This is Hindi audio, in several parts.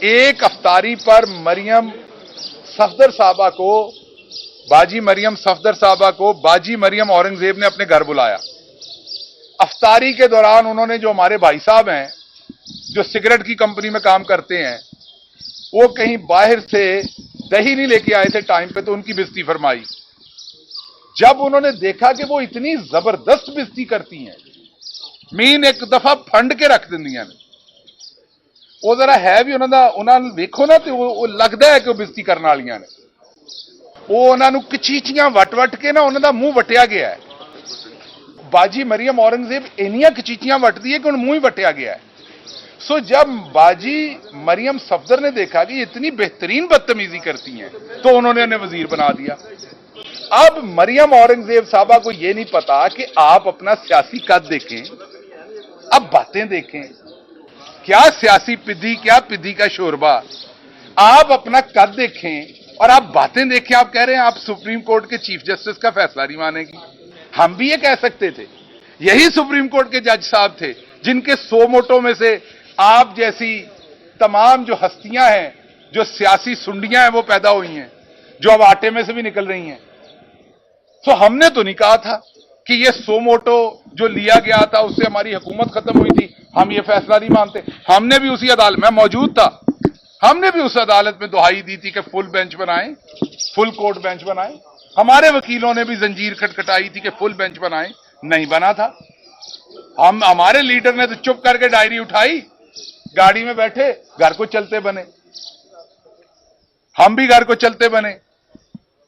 एक अफ्तारी पर मरियम सफदर साहबा को, बाजी मरियम सफदर साहबा को बाजी मरियम औरंगजेब ने अपने घर बुलाया। अफ्तारी के दौरान उन्होंने, जो हमारे भाई साहब हैं जो सिगरेट की कंपनी में काम करते हैं, वो कहीं बाहर से दही नहीं लेके आए थे टाइम पे, तो उनकी बेइज्जती फरमाई। जब उन्होंने देखा कि वो इतनी जबरदस्त बेइज्जती करती हैं, मीन एक दफा फंड के रख दिंदियां ने, वो जरा है भी उन्होंने वेखो ना, तो वो लगता है कि वो बेइज्जती करने वालियां ने। वो उन्होंने कचीचियां वट वट के ना उन्होंने मुंह वटिया गया है। बाजी मरियम औरंगजेब इनिया कचीचियां वटदी है कि उन्हें मुंह ही वटिया गया है। सो जब बाजी मरियम सफदर ने देखा कि इतनी बेहतरीन बदतमीजी करती हैं, तो उन्होंने उन्हें वजीर बना दिया। अब मरियम औरंगजेब साहबा को यह नहीं पता कि आप अपना सियासी कद देखें, अब बातें देखें। क्या सियासी पिद्दी, क्या पिद्दी का शोरबा। आप अपना कद देखें और आप बातें देखें। आप कह रहे हैं आप सुप्रीम कोर्ट के चीफ जस्टिस का फैसला नहीं मानेगी। हम भी ये कह सकते थे। यही सुप्रीम कोर्ट के जज साहब थे जिनके 100 मोटों में से आप जैसी तमाम जो हस्तियां हैं, जो सियासी सुंडियां हैं, वो पैदा हुई हैं, जो अब आटे में से भी निकल रही हैं। तो हमने तो नहीं कहा था कि ये 100 मोटो जो लिया गया था उससे हमारी हुकूमत खत्म हुई थी, हम ये फैसला नहीं मानते। हमने भी उसी अदालत में मौजूद था, हमने भी उस अदालत में दुहाई दी थी कि फुल बेंच बनाएं, फुल कोर्ट बेंच बनाएं। हमारे वकीलों ने भी जंजीर खटखटाई थी कि फुल बेंच बनाएं, नहीं बना था। हमारे लीडर ने तो चुप करके डायरी उठाई, गाड़ी में बैठे घर को चलते बने। हम भी घर को चलते बने,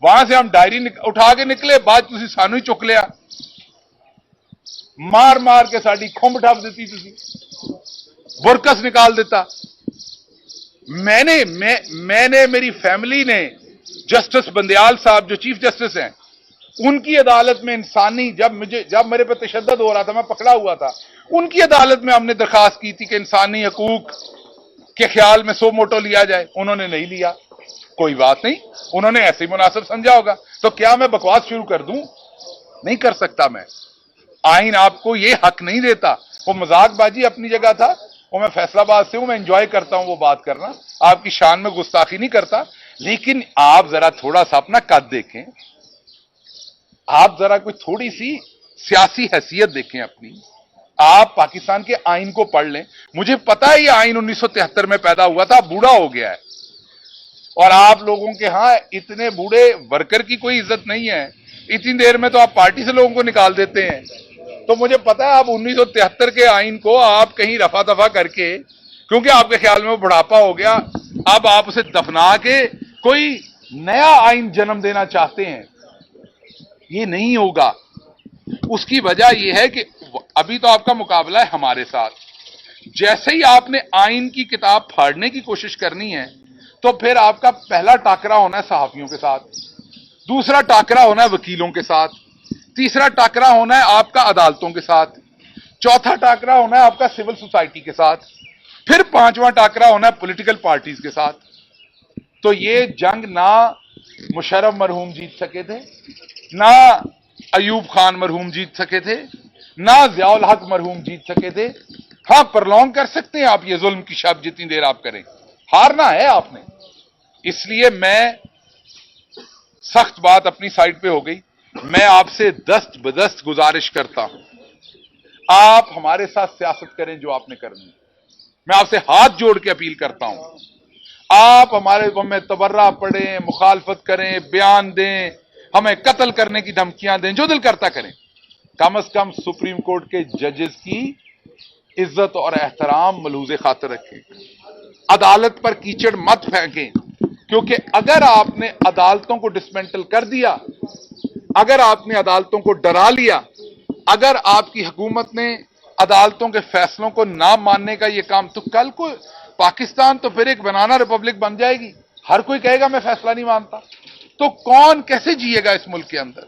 वहां से हम डायरी उठा के निकले, बाद तुसी सानू ही चुक लिया, मार मार के साड़ी खुंब ठप दी, तुसी बुरकस निकाल देता। मैंने मेरी फैमिली ने जस्टिस बंदयाल साहब जो चीफ जस्टिस हैं, उनकी अदालत में इंसानी, जब मेरे पे तशद्दुद हो रहा था, मैं पकड़ा हुआ था, उनकी अदालत में हमने दरखास्त की थी कि इंसानी हकूक के ख्याल में 100 मोटो लिया जाए। उन्होंने नहीं लिया, कोई बात नहीं, उन्होंने ऐसे ही मुनासिब समझा होगा। तो क्या मैं बकवास शुरू कर दूं? नहीं कर सकता मैं। आइन आपको यह हक नहीं देता। वो मजाकबाजी अपनी जगह था, वो मैं फैसलाबाद से हूं, मैं एंजॉय करता हूं वो बात करना, आपकी शान में गुस्ताखी नहीं करता। लेकिन आप जरा थोड़ा सा अपना कद देखें, आप जरा कोई थोड़ी सी सियासी हैसियत देखें अपनी। आप पाकिस्तान के आइन को पढ़ लें। मुझे पता है ये आइन 1973 में पैदा हुआ था, बूढ़ा हो गया है, और आप लोगों के यहां इतने बूढ़े वर्कर की कोई इज्जत नहीं है। इतनी देर में तो आप पार्टी से लोगों को निकाल देते हैं। तो मुझे पता है आप 1973 के आइन को आप कहीं रफा दफा करके, क्योंकि आपके ख्याल में वो बुढ़ापा हो गया, अब आप उसे दफना के कोई नया आइन जन्म देना चाहते हैं। ये नहीं होगा। उसकी वजह यह है कि अभी तो आपका मुकाबला है हमारे साथ। जैसे ही आपने आइन की किताब फाड़ने की कोशिश करनी है, तो फिर आपका पहला टाकरा होना है सहाफियों के साथ, दूसरा टाकरा होना है वकीलों के साथ, तीसरा टाकरा होना है आपका अदालतों के साथ, चौथा टाकरा होना है आपका सिविल सोसाइटी के साथ, फिर पांचवा टाकरा होना है पॉलिटिकल पार्टीज के साथ। तो ये जंग ना मुशर्रफ मरहूम जीत सके थे, ना अयूब खान मरहूम जीत सके थे, ना ज़ियाउल हक मरहूम जीत सके थे। हां, प्रलोंग कर सकते हैं आप ये जुल्म की शब जितनी देर आप करें, हारना है आपने। इसलिए मैं, सख्त बात अपनी साइड पे हो गई, मैं आपसे दस्त बदस्त गुजारिश करता हूं, आप हमारे साथ सियासत करें जो आपने करनी है। मैं आपसे हाथ जोड़ के अपील करता हूं, आप हमारे में तबर्रा पढ़ें, मुखालफत करें, बयान दें, हमें कत्ल करने की धमकियां दें, जो दिल करता करें। कम से कम सुप्रीम कोर्ट के जजेस की इज्जत और एहतराम मलूज़े खातिर रखें। अदालत पर कीचड़ मत फेंकें, क्योंकि अगर आपने अदालतों को डिसमेंटल कर दिया, अगर आपने अदालतों को डरा लिया, अगर आपकी हुकूमत ने अदालतों के फैसलों को ना मानने का यह काम, तो कल को पाकिस्तान तो फिर एक बनाना रिपब्लिक बन जाएगी। हर कोई कहेगा मैं फैसला नहीं मानता, तो कौन कैसे जिएगा इस मुल्क के अंदर?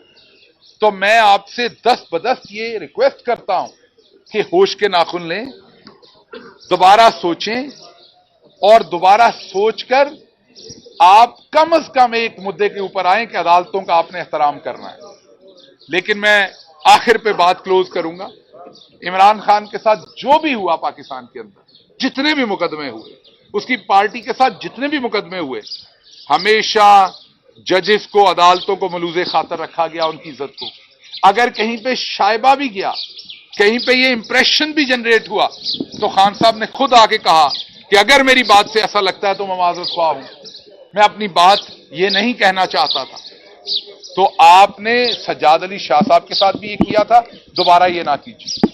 तो मैं आपसे दस्त बदस्त ये रिक्वेस्ट करता हूं कि होश के नाखून लें, दोबारा सोचें, और दोबारा सोचकर आप कम से कम एक मुद्दे के ऊपर आए कि अदालतों का आपने एहतराम करना है। लेकिन मैं आखिर पे बात क्लोज करूंगा। इमरान खान के साथ जो भी हुआ पाकिस्तान के अंदर, जितने भी मुकदमे हुए, उसकी पार्टी के साथ जितने भी मुकदमे हुए, हमेशा जजेस को, अदालतों को मलूज़े खातर रखा गया, उनकी इज्जत को। अगर कहीं पे शायबा भी गया, कहीं पे ये इंप्रेशन भी जनरेट हुआ, तो खान साहब ने खुद आके कहा कि अगर मेरी बात से ऐसा लगता है तो मैं माजरत ख्वाह हूं, मैं अपनी बात ये नहीं कहना चाहता था। तो आपने सज्जाद अली शाह साहब के साथ भी ये किया था, दोबारा ये ना कीजिए।